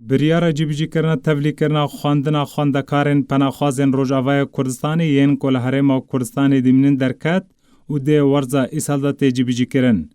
بریار جیبجی کرنا تبلیغ کرنا خواندنا خواندکارن پناخوازن روجاوای کردستان یین کل هرم کردستان دیمنن درکت و ده ورزا ایسالدا تجیبجی کرن.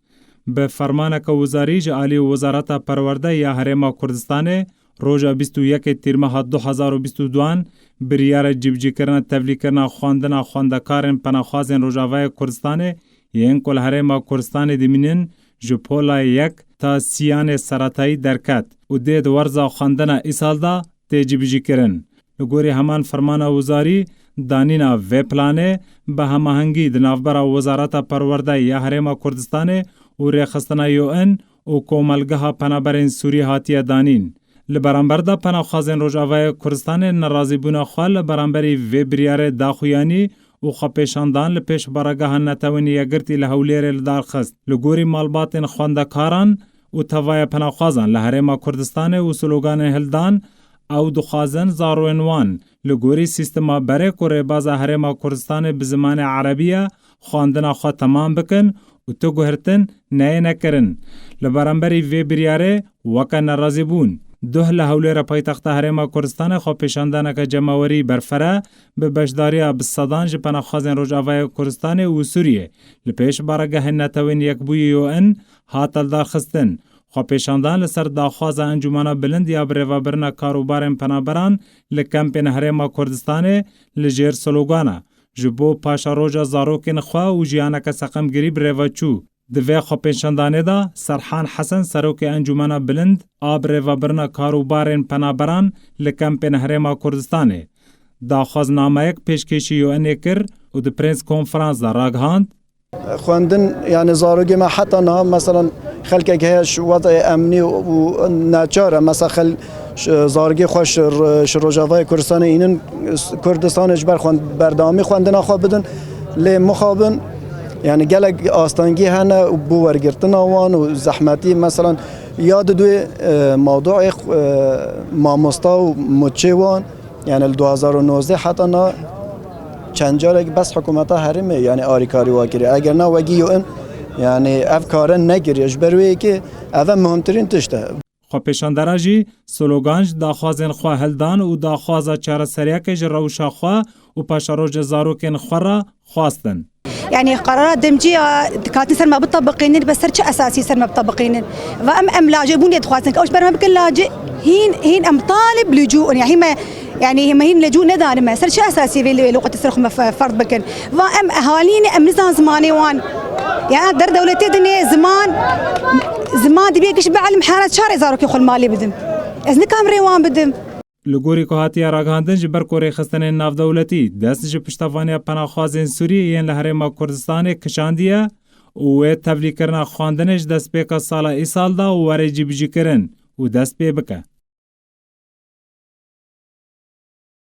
به فرمان که وزاری جعالی وزارت پرورده یا هرم کردستان روزا 21 تیر ماه 2022 بریار جیبجی کرنا تبلیغ کرنا خواندنا خواندکارن پناخوازن روجاوای کردستان یین کل هرم کردستان دیمنن جپولا یک تا سیان سراتایی درکت و دید ورزا خواندنا ایسالدا تجیبجی کرن. لگوری همان فرمان وزاری دانینا و پلانه به هماهنگی دنافبر وزارت پرورده یا حرم کردستان و ریخستنا UN و کوملگاه پنابرین سوری هاتیه دانین. لبرانبر دا پناخوازن روجاوای کردستان نرازی بونا خواه لبرانبری و بریار داخویانی و خپیشاندان لپیش برگاه نتوانی یگرتی لحولیر لدار خست. لگوری مالباتن خواندکاران و توای پناخوازن لحرم کردستان و سلوگان هلدان او دخوازن زاروینوان لگوری سیستما بره کوری باز حرم کردستان بزمان عربیه خواندن خوا تمام بکن و تو گوهرتن نه نکرن. لبرانبری وی بریاره وکا نرازی بون. دوه لحولیر پایتخت حرم کردستان خوا پیشاندانه که جمعوری برفره به بشداری بصدان جپناخوازن روجاوای کردستان و سوریه لپیش برگه نتوین یک بوی UN هاتل دار خستن. خوا پیشاندان لسر داخواز انجمانا بلند یا بریوابرنا کاروبارن پنابران لکمپین حرم کردستان لجیر سلوگانا. جبو پاشا روژا زاروکین خوا و جیانا که سقم گری بریوچو. دوی خوا پیشاندانه دا سرحان حسن سروک انجمانا بلند آب ریوابرنا کاروبارن پنابران لکمپین حرم کردستان. داخواز نامه یک پیشکشی UN کر و د پرنس کنفرانس دا راگهاند. خواندن يعني زاروگی ما حتی نه مثلا خلق که هیچ وضع امنی و ناچاره مثلا زاروگی خوش روجاوای کردستان اینن کردستان اجبار خواند بردامی خواندن آخوا بدن لی مخابن يعني گلگ آستانگی هنه بو ورگرتن آوان و زحمتی مثلا یاد دوی موضوع ماموستا و مچه وان يعني 2019 حتی نه چند جاره بس حکومت حرمه یعنی آریکاری واکری اگر نه وگی UN یعنی افکار نگیریش بروی که اول مهمترین تشته. خو پیشاندراجی سلوگانج داخوازن خوا هلدان و داخوازا چاره سریعکش روشا خوا و پاشاروج زاروکن خورا خواستن. يعني قرارات دمجية كانت سر ما بتطبقين بس سر أساسي سر ما بتطبقين وأم لاجئون يدخواتن أوش برا ما بكل لاجئ هين أم طالب لجوء يعني هي ما هين لجوء ندار ما سر أساسي في لغة السرخ فرض بكن وأم أهاليني أم نظام زماني وان يعني در دولتي دنيا زمان دي بيكش بعلم حالات شارع زارك يخل مالي بدم إذن كامري وان بدم. لگوری که هاتیه راگهاندن جبر کوری خستن ناف دولتی دست جب پشتوانی پناخوازن سوریه ین لحرم کردستان کشاندیه و تبلیغ کرنا خواندنش دست پیکا سالا ای سال دا و وری جیبجی کرن و دست پی بکه.